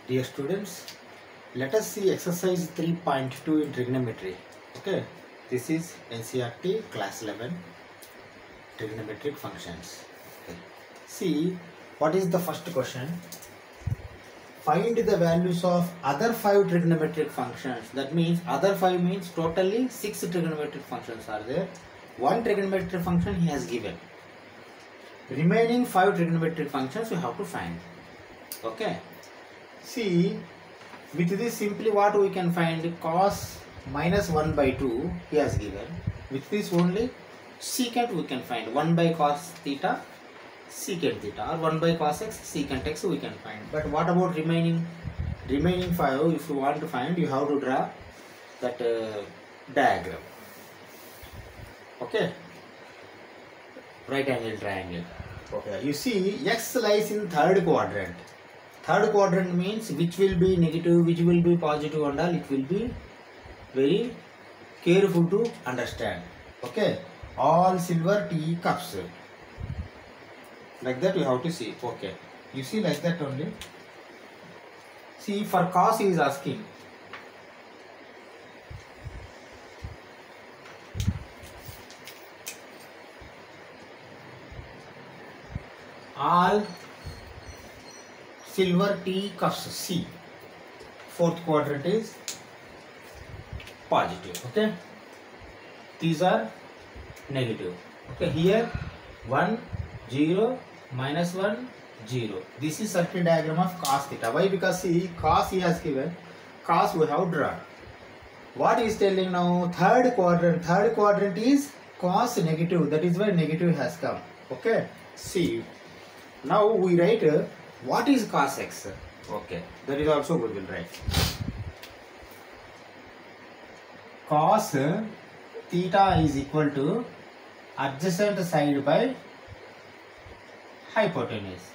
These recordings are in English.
Dear students, let us see exercise 3.2 in trigonometry. Okay, this is NCERT class 11 trigonometric functions. Okay. See, what is the first question? Find the values of other 5 trigonometric functions. That means other 5 means totally 6 trigonometric functions are there. One trigonometric function he has given. Remaining 5 trigonometric functions you have to find. Okay. See, with this simply what we can find, cos minus 1 by 2 he has given. With this only secant we can find, 1 by cos theta secant theta, or 1 by cos x secant x we can find. But what about remaining 5? If you want to find, you have to draw that diagram. Okay, right angle triangle. Okay, you see x lies in third quadrant. Third quadrant means which will be negative, which will be positive and all. It will be very careful to understand. Okay, all silver tea cups. Like that you have to see. Okay, you see like that only. See, for cos he is asking. All silver tea cups C. Fourth quadrant is positive. Okay, these are negative. Okay, here 1 0 minus 1 0. This is circle diagram of cos theta. Why? Because see, cos he has given, cos we have drawn. What is telling now? Third quadrant. Third quadrant is cos negative. That is why negative has come. Okay, see, now we write what is cos x? Okay, that is also good. We'll write cos theta is equal to adjacent side by hypotenuse.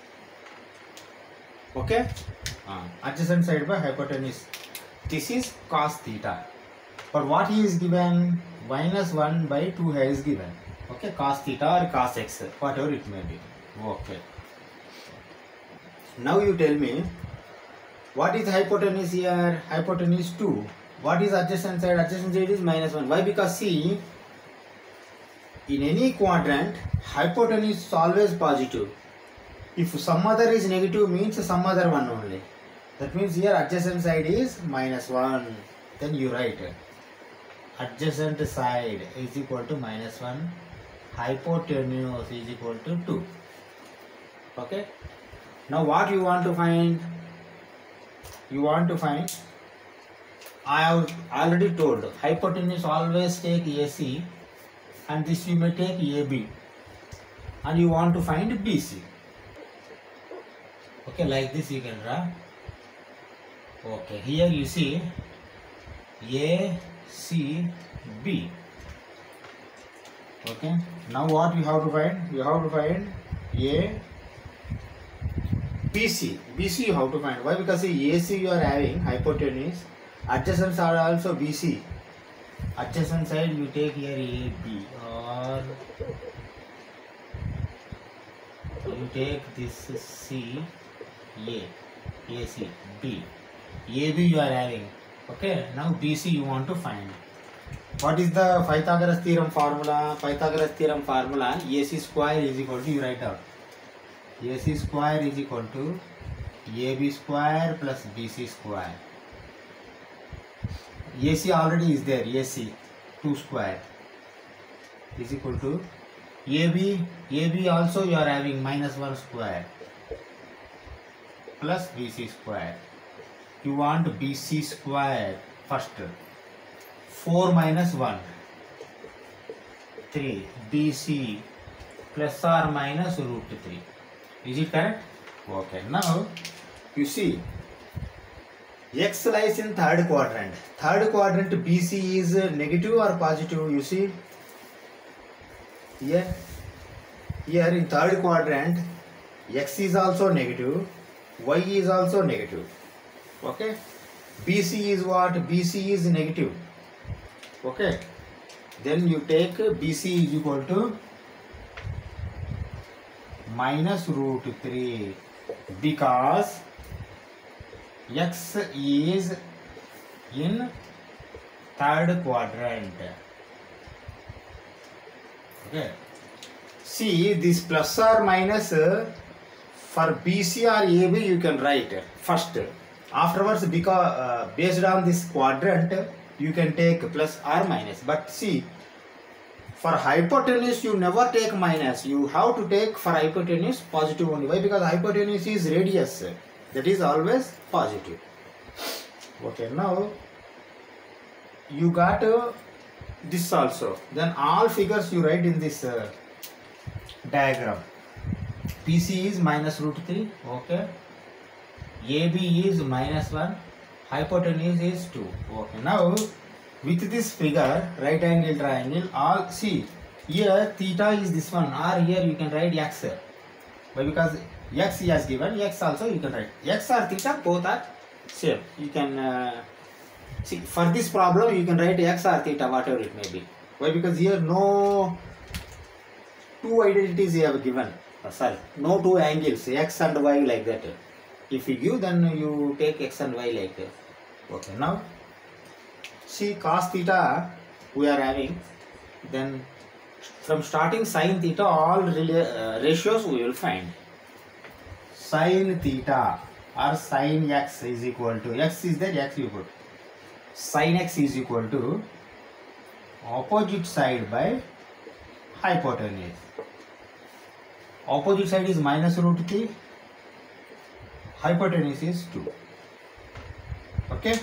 Okay, adjacent side by hypotenuse. This is cos theta. But what he is given? Minus 1 by 2 he is given. Okay, cos theta or cos x, whatever it may be. Okay. Now you tell me, what is hypotenuse here? Hypotenuse 2. What is adjacent side? Adjacent side is minus 1. Why? Because see, in any quadrant, hypotenuse is always positive. If some other is negative, means some other one only. That means here adjacent side is minus 1. Then you write adjacent side is equal to minus 1. Hypotenuse is equal to 2. Okay. Now what you want to find? You want to find, I have already told, hypotenuse always take AC and this you may take AB, and you want to find BC. Okay, like this you can draw. Okay, here you see A, C, B. Okay, now what you have to find? You have to find A, BC. BC you have to find. Why? Because see, AC you are having hypotenuse, adjacent side also BC. Adjacent side you take here AB, or you take this C, A, AC, B. AB you are having. Okay, now BC you want to find. What is the Pythagoras theorem formula? Pythagoras theorem formula, AC square is equal to, you write out, AC square is equal to AB square plus BC square. AC already is there, AC 2 square is equal to AB also you are having minus 1 square plus BC square. You want BC square first. 4 minus 1 3, BC plus or minus root 3. Is it correct? Okay, now you see x lies in third quadrant. Third quadrant BC is negative or positive? You see here in third quadrant x is also negative, y is also negative. Okay, BC is what? BC is negative. Okay, then you take BC is equal to minus root 3 because X is in third quadrant. Okay. See this plus or minus for BC or AB you can write first. Afterwards, because based on this quadrant, you can take plus or minus. But see, for hypotenuse you never take minus. You have to take for hypotenuse positive only. Why? Because hypotenuse is radius. That is always positive. Okay. Now you got this also. Then all figures you write in this diagram. PC is minus root 3. Okay. AB is minus 1. Hypotenuse is 2. Okay. Now with this figure, right angle triangle, all see here theta is this one, or here you can write x. Why? Because x he has given, x also you can write. X or theta both are same. You can see for this problem you can write x or theta whatever it may be. Why? Because here no two identities you have given. Sorry, no two angles x and y like that. If you give, then you take x and y like that. Okay. Now see cos theta we are having, then from starting sin theta all ratios we will find. Sin theta or sin x is equal to, x is there, x you put, sin x is equal to opposite side by hypotenuse. Opposite side is minus root 3, hypotenuse is 2. Okay.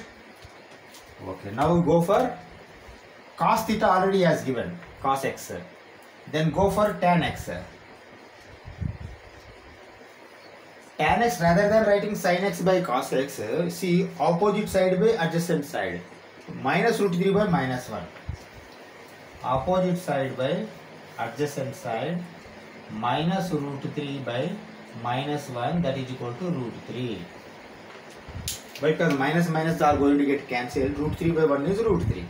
Okay, now we go for cos theta already has given, cos x. Then go for tan x. Tan x, rather than writing sin x by cos x, see opposite side by adjacent side. Minus root 3 by minus 1. Opposite side by adjacent side minus root 3 by minus 1, that is equal to root 3. Because minus minus are going to get cancelled. Root 3 by 1 is root 3.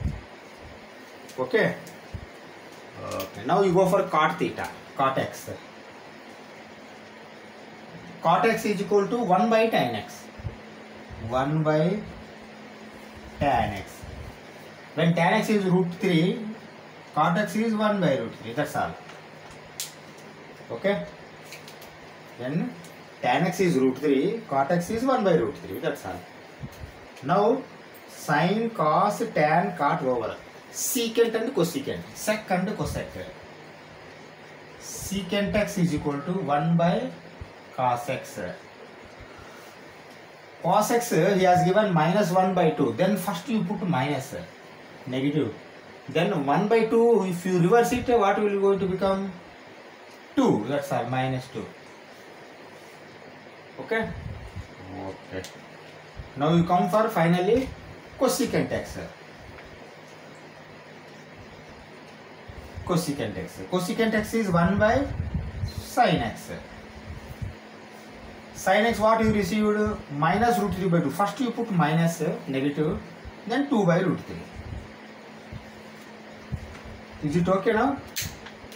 Okay. Okay. Now you go for cot theta, cot x. Cot x is equal to 1 by tan x. 1 by tan x. When tan x is root 3, cot x is 1 by root 3. That's all. Okay. When tan x is root 3, cot x is 1 by root 3. That's all. Now sin, cos, tan, cot over secant and cosecant, sec and cosec. Secant x is equal to 1 by cos x. Cos x he has given minus 1 by 2. Then first you put minus, negative. Then 1 by 2, if you reverse it, what will going to become? 2. That's all, minus 2. Okay. Okay. Now you come for finally cosecant x. Cosecant x. Cosecant x is 1 by sin x. Sin x what you received? Minus root 3 by 2. First you put minus, negative, then 2 by root 3. Is it okay now?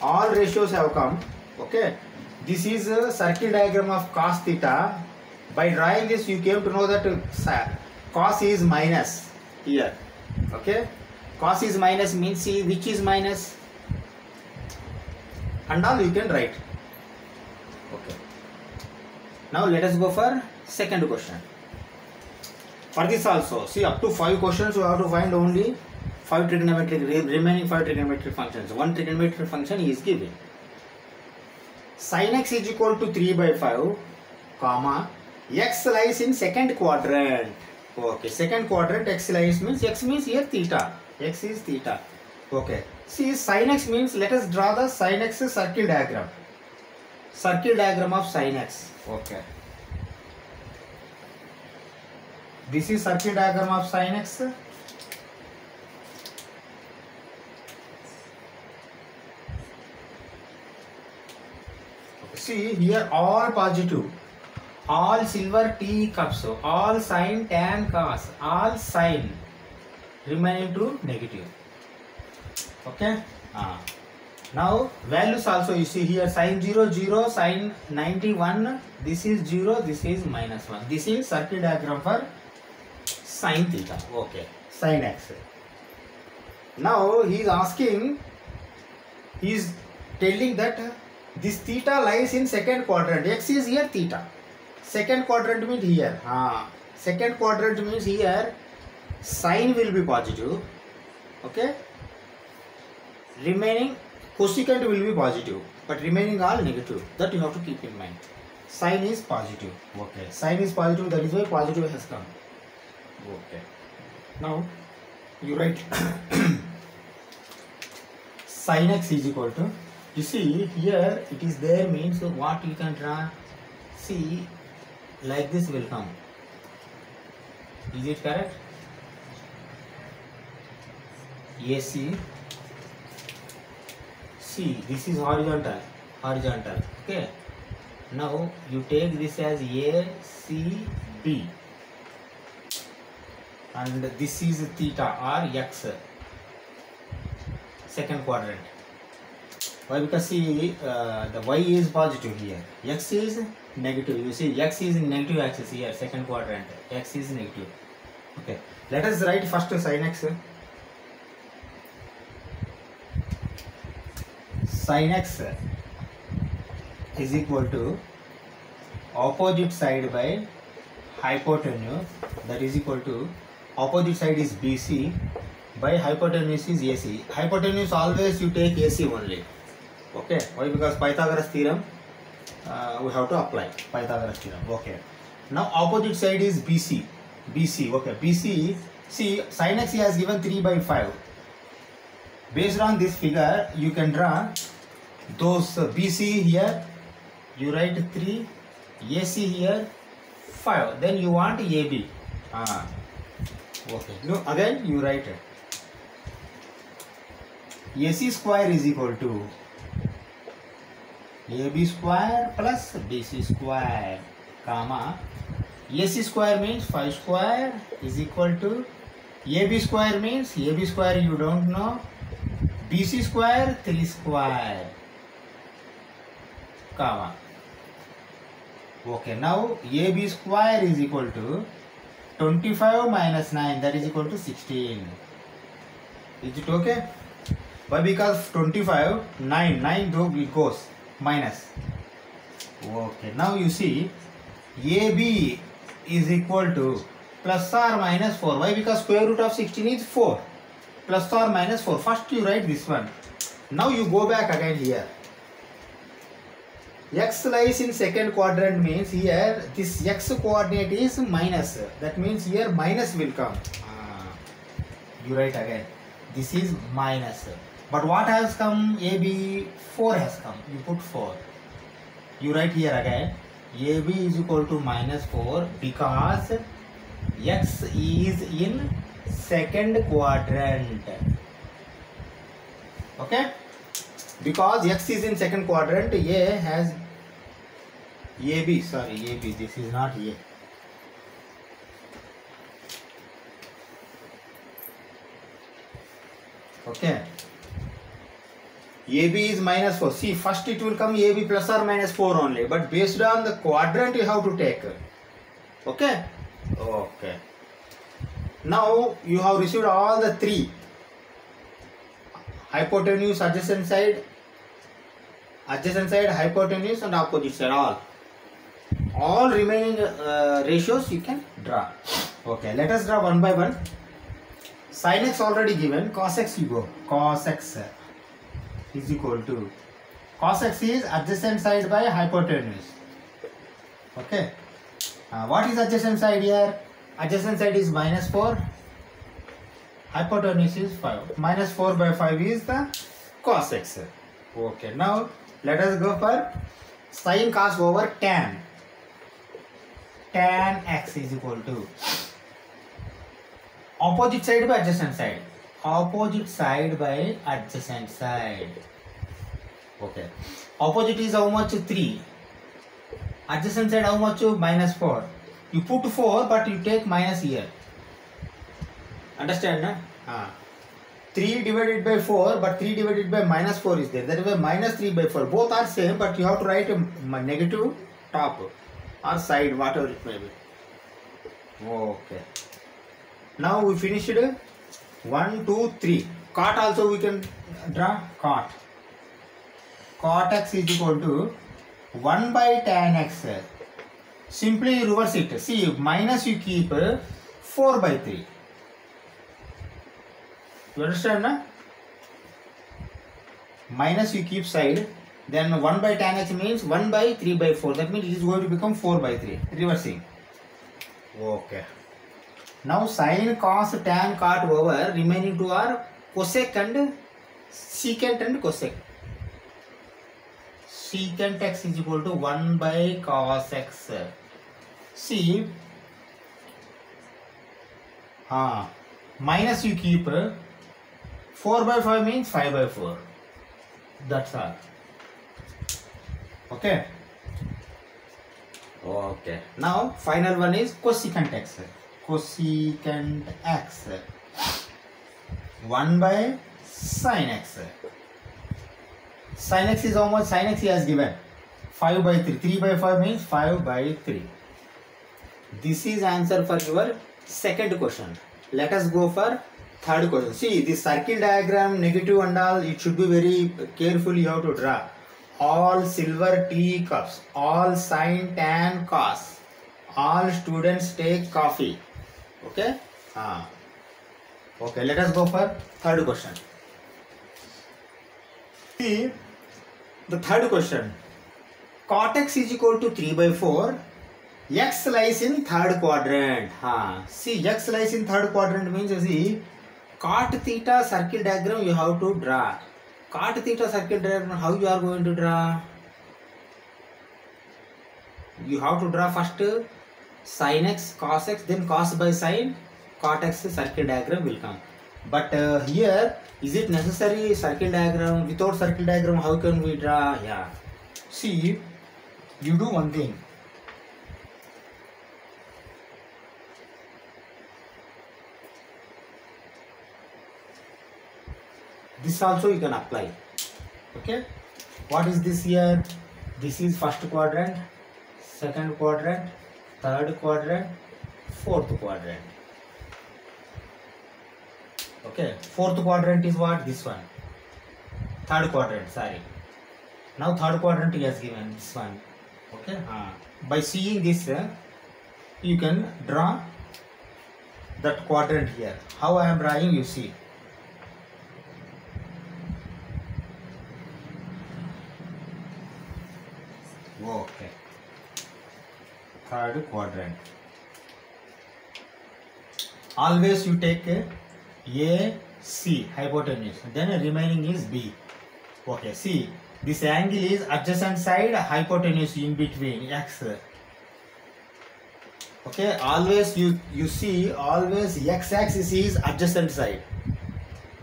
All ratios have come. Okay. This is a circle diagram of cos theta. By drawing this, you came to know that cos is minus here. Okay. Cos is minus means see which is minus. And all you can write. Okay. Now let us go for second question. For this also, see up to 5 questions you have to find only 5 trigonometric, remaining 5 trigonometric functions. One trigonometric function is given. Sin x is equal to 3 by 5, comma, x lies in second quadrant. Okay, second quadrant x lies means x means here theta. X is theta. Okay. See sin x means let us draw the sin x circle diagram. Circle diagram of sin x. Okay. This is circle diagram of sin x. See here all positive, all silver tea cups, all sin, tan, cos, all sin remaining to negative. Okay. Now values also you see here sin 0 0, sin 91, this is 0, this is minus 1. This is circle diagram for sine theta. Okay, sine x. Now he is asking, he is telling that this theta lies in second quadrant. X is here theta. Second quadrant means here. Second quadrant means here sine will be positive. Okay. Remaining cosecant will be positive, but remaining all negative. That you have to keep in mind. Sine is positive. Okay. Sine is positive. That is why positive has come. Okay. Now you write sin x is equal to, you see here it is there means what you can draw, see like this will come. Is it correct? AC, see this is horizontal, okay. Now you take this as ACB and this is theta or x, second quadrant. Why? Because see the y is positive here, x is negative. You see x is in negative axis here, second quadrant, x is negative. Okay, let us write first sin x. Sin x is equal to opposite side by hypotenuse, that is equal to opposite side is BC by hypotenuse is AC. Hypotenuse always you take AC only. Okay, why? Because Pythagoras theorem we have to apply Pythagoras theorem. Okay, now opposite side is BC. Okay, BC, see sin x has given 3 by 5. Based on this figure you can draw those BC here, you write 3, AC here 5, then you want AB. Okay, no, again you write AC square is equal to AB square plus BC square, comma AC square means 5 square is equal to AB square means AB square you don't know, BC square 3 square, comma. Okay, now AB square is equal to 25 minus 9, that is equal to 16. Is it okay? Why? Because 25, 9 though it goes minus. Okay, now you see AB is equal to plus or minus 4. Why? Because square root of 16 is 4. Plus or minus 4. First you write this one. Now you go back again here. X lies in second quadrant means here this x coordinate is minus. That means here minus will come. You write again. This is minus. But what has come? AB 4 has come. You put 4. You write here again. AB is equal to minus 4 because x is in second quadrant. Okay? Because x is in second quadrant, A has AB, this is not A. Okay. AB is minus 4. See, first it will come AB plus or minus 4 only. But based on the quadrant you have to take. Okay? Okay. Now you have received all the 3. Hypotenuse, adjacent side, hypotenuse and opposite side, all remaining ratios you can draw. Okay, let us draw one by one. Sin x already given, cos x you go. Cos x is equal to, cos x is adjacent side by hypotenuse. Okay, what is adjacent side here? Adjacent side is minus 4, hypotenuse is 5. Minus 4 by 5 is the cos x. Okay, now let us go for sin cos over tan. Tan x is equal to opposite side by adjacent side. Opposite side by adjacent side. Okay. Opposite is how much? 3. Adjacent side how much? Minus 4. You put 4 but you take minus here. Understand? Na? 3 divided by 4 but 3 divided by minus 4 is there. That is why minus 3 by 4. Both are same but you have to write a negative top or side, whatever it may be. Okay. Now we finished 1, 2, 3. Cot also we can draw. Cot x is equal to 1 by tan x. Simply reverse it. See, minus you keep 4 by 3. You understand, na? Minus you keep side. Then 1 by tan x means 1 by 3 by 4. That means it is going to become 4 by 3. Reversing. Okay. Now sin, cos, tan, cot over. Remaining two are cosec and secant and cosec. Secant x is equal to 1 by cos x. See, minus you keep 4 by 5 means 5 by 4. That's all. Okay. Okay. Now final one is cosecant x. Cosecant x 1 by sin x. Sin x is how much? Sin x he has given 5 by 3. 3 by 5 means 5 by 3. This is answer for your second question. Let us go for third question. See, this circle diagram, negative and all, it should be very careful. You have to draw. All silver tea cups, all sin, tan, cos. All students take coffee. Okay? Okay, let us go for third question. See, the third question. Cot x is equal to 3 by 4. X lies in third quadrant. See, x lies in third quadrant means, see, cot theta circle diagram you have to draw. Cot theta circle diagram, how you are going to draw? You have to draw first sin x, cos x, then cos by sin, cot x circle diagram will come. But here, is it necessary circle diagram? Without circle diagram, how can we draw? Yeah. See, you do one thing. This also you can apply. Okay. What is this here? This is first quadrant, second quadrant, third quadrant, fourth quadrant. Okay. Fourth quadrant is what? This one. Third quadrant, sorry. Now third quadrant he has given this one. Okay. By seeing this, you can draw that quadrant here. How I am drawing, you see. Okay. Third quadrant. Always you take A, C, hypotenuse. Then remaining is B. Okay, see, this angle is adjacent side, hypotenuse in between, X. Okay, always you see, always X axis is adjacent side.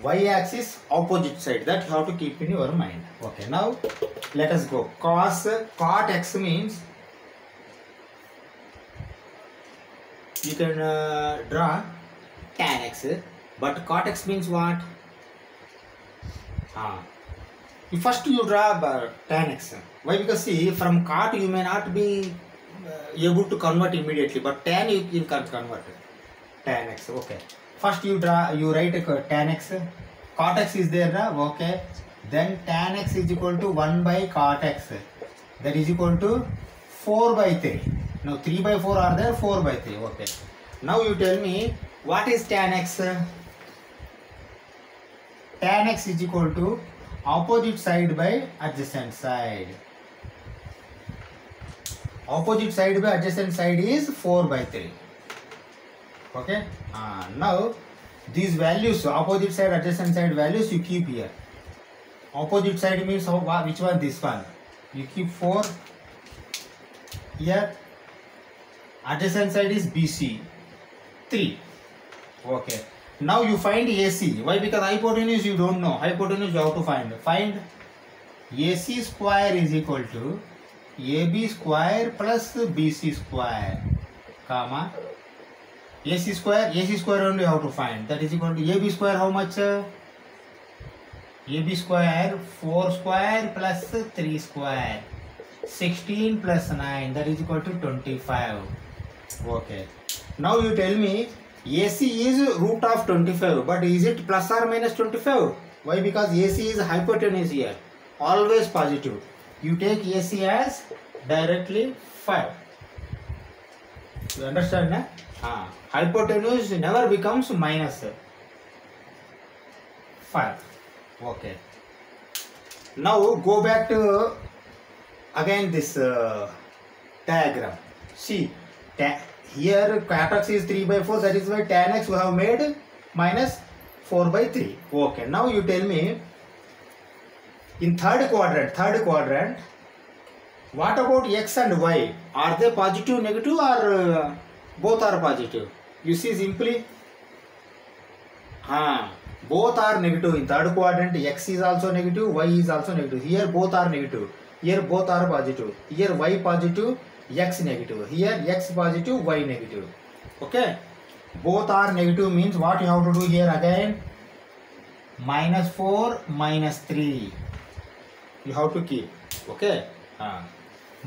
Y axis opposite side. That you have to keep in your mind. Okay, now let us go. Cot x means you can draw tan x, but cot x means what? First you draw tan x. Why? Because see, from cot you may not be able to convert immediately, but tan you can convert. Tan x. Okay. First you write tan x. Cot x is there, okay. Then tan x is equal to 1 by cot x. That is equal to 4 by 3. Now 3 by 4 are there, 4 by 3. Okay. Now you tell me what is tan x? Tan x is equal to opposite side by adjacent side. Opposite side by adjacent side is 4 by 3. Okay. Now these values, opposite side, adjacent side values you keep here. Opposite side means which one? This one. You keep 4 here. Adjacent side is BC 3. Okay. Now you find AC. Why? Because hypotenuse you don't know. Hypotenuse you have to find. Find AC square is equal to AB square plus BC square, comma AC square only you have to find. That is equal to AB square, how much? AB square 4 square plus 3 square, 16 plus 9, that is equal to 25. Okay. Now you tell me AC is root of 25, but is it plus or minus 25? Why? Because AC is hypotenuse here, always positive. You take AC as directly 5. You understand? Na? Hypotenuse never becomes minus 5. Okay. Now go back to again this diagram. See, here cot x is 3/4, that is why tan x we have made minus 4/3. Okay, now you tell me in third quadrant, what about x and y? Are they positive, negative, or both are positive? You see simply, both are negative. In third quadrant, x is also negative, y is also negative. Here both are negative. Here both are positive. Here y positive, x negative. Here x positive, y negative. Okay. Both are negative means what you have to do here again? -4, -3. You have to keep. Okay.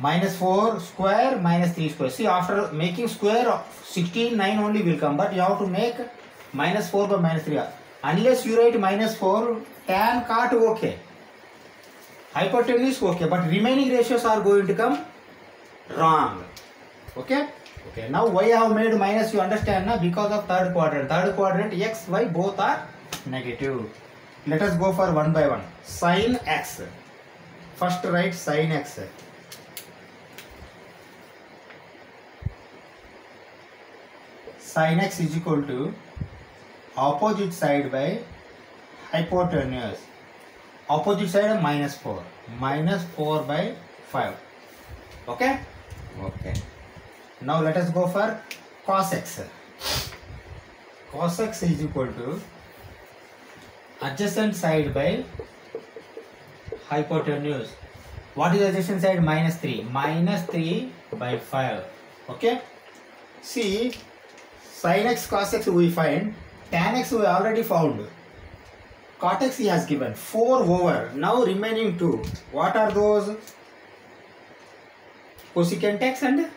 -4 square, -3 square. See, after making square, 16, 9 only will come. But you have to make -4 by -3. Unless you write -4, tan cot okay. Hypotenuse okay. But remaining ratios are going to come wrong. Okay. Okay. Now y I have made minus. You understand now? Because of third quadrant. Third quadrant x, y both are negative. Let us go for one by one. Sin x. First write sin x. Sin x is equal to opposite side by hypotenuse. Opposite side -4. -4 by 5. Okay? Okay. Now let us go for cos x. Cos x is equal to adjacent side by hypotenuse. What is adjacent side? -3. -3 by 5. Okay? See, sin x, cos x we find. Tan x we already found. Cot x he has given 4 over. Now remaining 2. What are those? Cosecant x and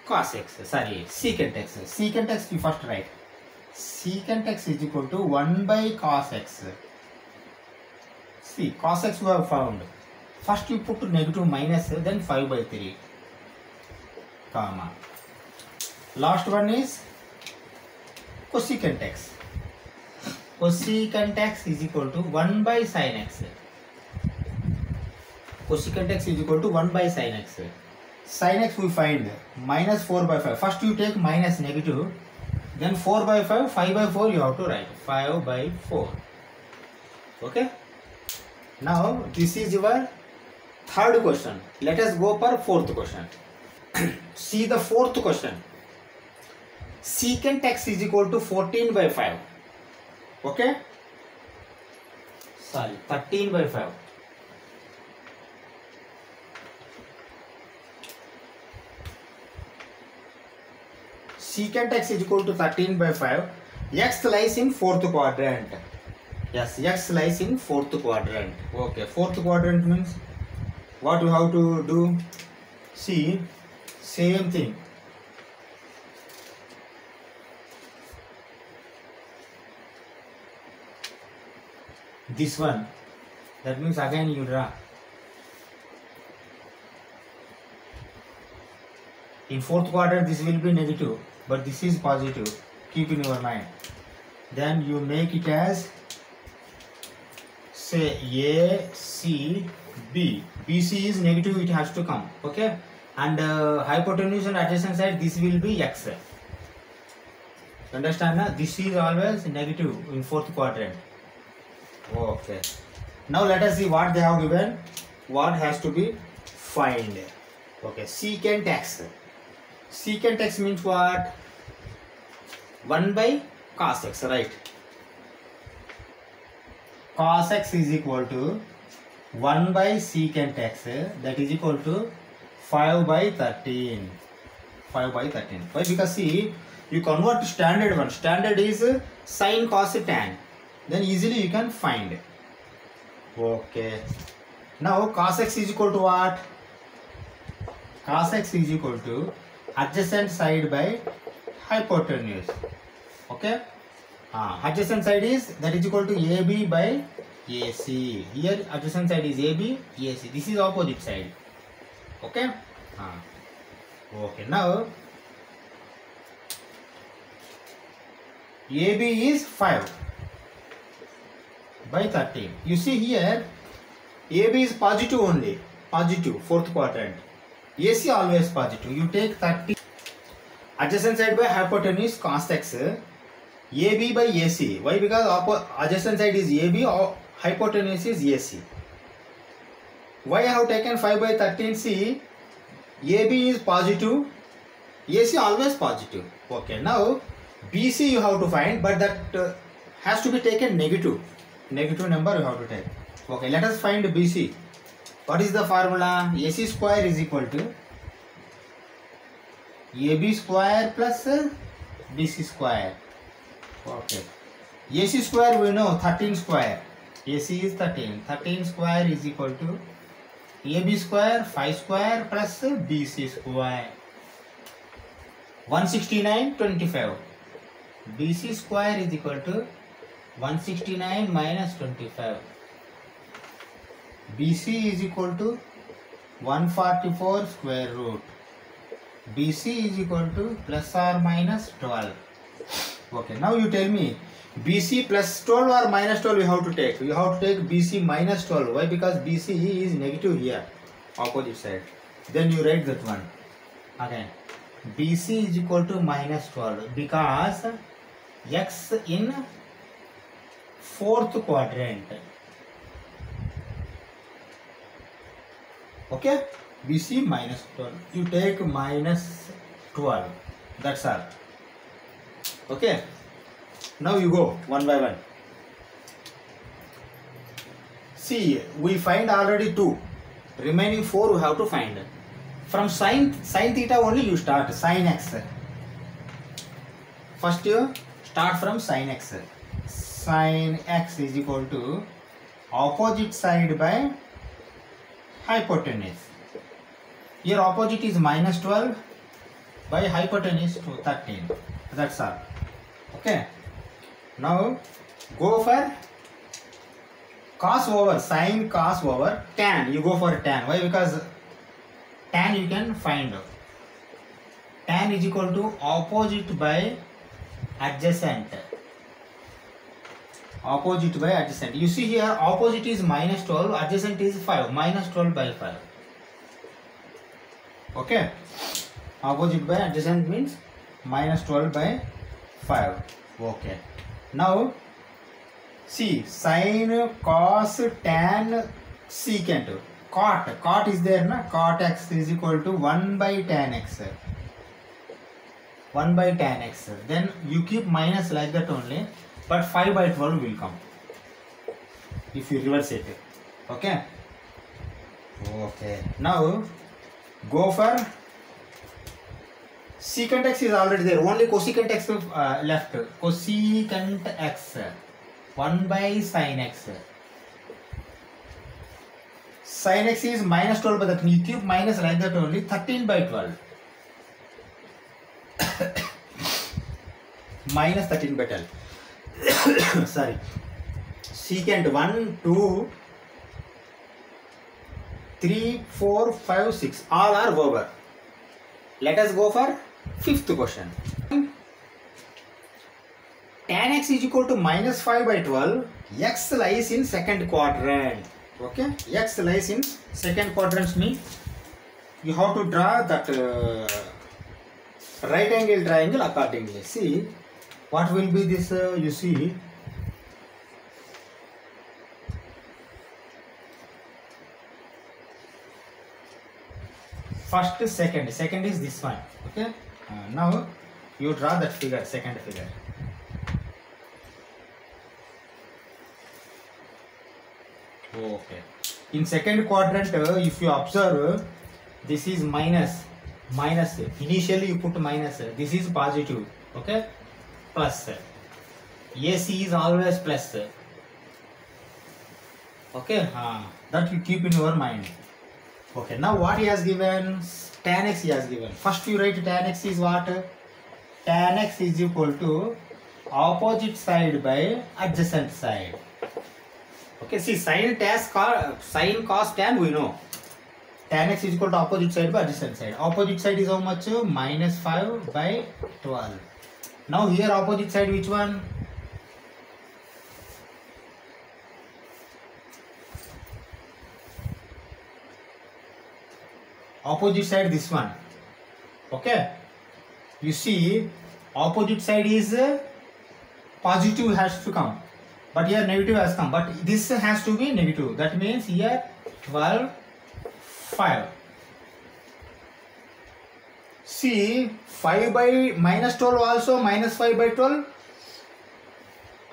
cos x. Sorry, secant x. Secant x you first write. Secant x is equal to 1 by cos x. See, cos x we have found. First you put negative minus, then 5 by 3. Comma. Last one is cosecant x. Cosecant x is equal to 1 by sin x. Cosecant x is equal to 1 by sin x. Sin x we find -4 by 5. First you take minus negative, then 4 by 5, 5 by 4 you have to write 5 by 4. Okay. Now this is your third question. Let us go for fourth question. See the fourth question. Secant x is equal to 14 by 5. Okay. Sorry, 13 by 5. Secant x is equal to 13 by 5. X lies in fourth quadrant. Yes, x lies in fourth quadrant. Okay, fourth quadrant means what you have to do? See, same thing. This one, that means again you draw. In fourth quadrant this will be negative, but this is positive. Keep in your mind. Then you make it as, say, A, C, B. BC is negative, it has to come. Okay? And hypotenuse and adjacent side, this will be x. Understand? Na? This is always negative in fourth quadrant. Okay. Now let us see what they have given. What has to be find. Okay. Secant x. Secant x means what? 1 by cos x, right? Cos x is equal to 1 by secant x, that is equal to 5 by 13. 5 by 13. Why? Because see, you convert to standard one. Standard is sin, cos, tan. Then easily you can find. Okay. Now cos x is equal to what? Cos x is equal to adjacent side by hypotenuse. Okay. Adjacent side is that is equal to AB by AC. Here adjacent side is AB, AC. This is opposite side. Okay. Okay. Now AB is 5 by 13. You see here AB is positive only. Positive, fourth quadrant. AC always positive. You take 30. Adjacent side by hypotenuse cos x. AB by AC. Why? Because adjacent side is AB or hypotenuse is AC. Why I have taken 5 by 13? See, AB is positive, AC always positive. Okay, now BC you have to find, but that has to be taken negative. Negative number you have to take. Okay, let us find BC. What is the formula? AC square is equal to AB square plus BC square. Okay. AC square we know 13 square. AC is 13. 13 square is equal to AB square 5 square plus BC square. 169 25. BC square is equal to 169 minus 25. BC is equal to 144 square root. BC is equal to plus or minus 12. Okay, now you tell me BC plus 12 or minus 12 you have to take. You have to take BC minus 12. Why? Because BC is negative here, opposite side. Then you write that one. Again, BC is equal to minus 12 because X in fourth quadrant. Okay, BC minus 12. You take minus 12. That's all. Okay. Now you go one by one. See, we find already 2. Remaining 4 we have to find. From sin theta only you start. Sin x. First you start from sin x. Sin x is equal to opposite side by hypotenuse. Here opposite is minus 12 by hypotenuse to 13. That's all. Okay. Now go for cos over sin, cos over tan. You go for tan. Why? Because tan you can find. Tan is equal to opposite by adjacent. Opposite by adjacent. You see here opposite is minus 12, adjacent is 5. Minus 12 by 5. Okay. Opposite by adjacent means minus 12 by 5. Okay. Now see sin, cos, tan, secant. Cot is there, na? Cot x is equal to 1 by tan x. 1 by tan x. Then you keep minus like that only, but 5 by 12 will come if you reverse it. Okay. Okay. Now go for secant x is already there. Only cosecant x left. Cosecant x. 1 by sin x. Sin x is minus 12 by that. You keep minus like that only. 13 by 12. Minus 13 by 12. Sorry. Secant 1, 2, 3, 4, 5, 6. All are over. Let us go for fifth question. Tan x is equal to minus 5 by 12. X lies in second quadrant. Okay. X lies in second quadrant means you have to draw that right angle triangle accordingly. See what will be this? You see. First, second is this one. Okay. Now you draw that figure, second figure. Okay. In second quadrant, if you observe, this is minus. Initially you put minus. This is positive. Okay. Plus. AC is always plus. Okay. That you keep in your mind. Okay. Now what he has given? Tan x he has given. First you write tan x is what? tan x is equal to opposite side by adjacent side. Okay, see sin cos tan we know. Tan x is equal to opposite side by adjacent side. Opposite side is how much? Minus 5 by 12. Now here opposite side which one? Opposite side this one. Okay. You see opposite side is positive has to come. But here negative has come. But this has to be negative. That means here 12, 5. See 5 by minus 12 also minus 5 by 12.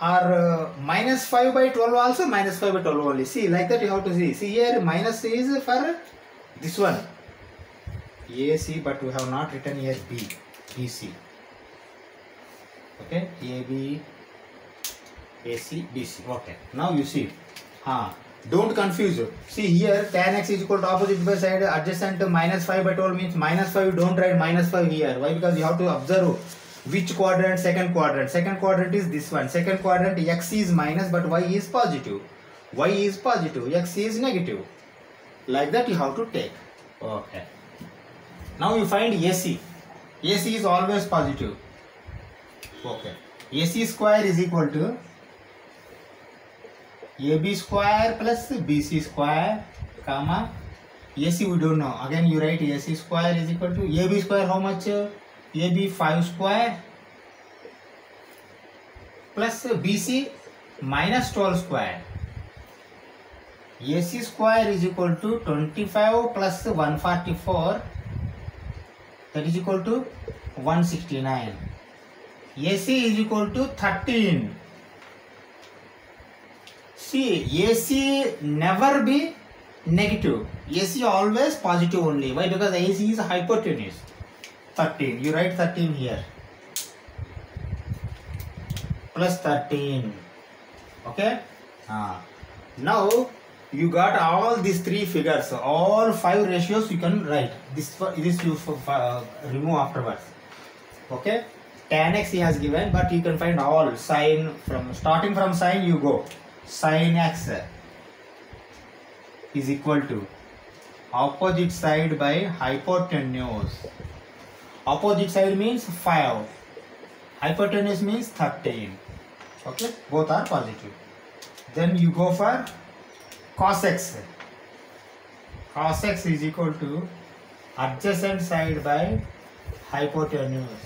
Or minus 5 by 12 also minus 5 by 12 only. See like that you have to see. See here minus is for this one. AC, but we have not written here B. BC. Okay, AB, AC, BC. Okay. Now you see. Don't confuse. See here tan x is equal to opposite by side adjacent minus 5 by 12 means minus 5. Don't write minus 5 here. Why? Because you have to observe which quadrant. Second quadrant. Second quadrant is this one. Second quadrant x is minus but y is positive. Y is positive. X is negative. Like that you have to take. Okay. Now you find AC. AC is always positive. Okay. AC square is equal to AB square plus BC square, comma, AC we don't know. Again you write AC square is equal to AB square how much? AB 5 square plus BC minus 12 square. AC square is equal to 25 plus 144. That is equal to 169. AC is equal to 13. See, AC never be negative. AC always positive only. Why? Because AC is hypotenuse. 13. You write 13 here. Plus 13. Okay? Now, you got all these three figures, all 5 ratios you can write. This you remove afterwards. Okay, tan x he has given, but you can find all sin from starting from sin you go. Sin x is equal to opposite side by hypotenuse. Opposite side means 5. Hypotenuse means 13. Okay, both are positive. Then you go for cos x. Cos x is equal to adjacent side by hypotenuse.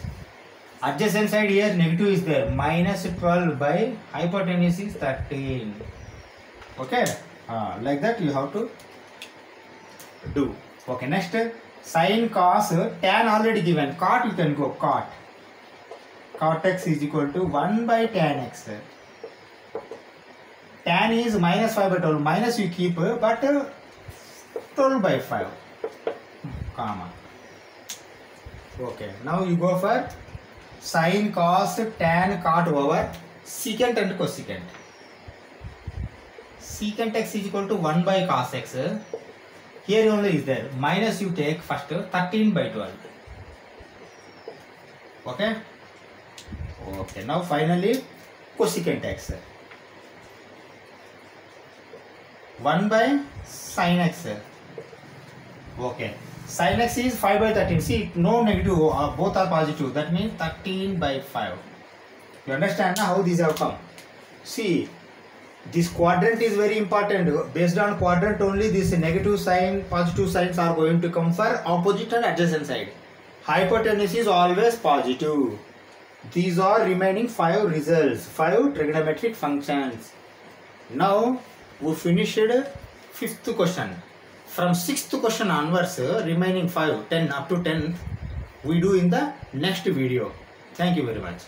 Adjacent side here negative is there. Minus 12 by hypotenuse is 13. Okay. Like that you have to do. Okay. Next sin cos tan already given. Cot you can go cot. Cot x is equal to 1 by tan x. Tan is minus 5 by 12. Minus you keep, but 12 by 5. Comma. Okay. Now you go for sin, cos, tan, cot over secant and cosecant. Secant x is equal to 1 by cos x. Here only is there. Minus you take first 13 by 12. Okay. Okay. Now finally cosecant x. 1 by sin x. Okay. Sin x is 5 by 13. See, no negative, both are positive. That means 13 by 5. You understand now how these have come? See, this quadrant is very important. Based on quadrant only, this negative sign, positive signs are going to come for opposite and adjacent side. Hypotenuse is always positive. These are remaining 5 results, 5 trigonometric functions. Now, we finished 5th question. From 6th question onwards, remaining 5, 10 up to 10, we do in the next video. Thank you very much.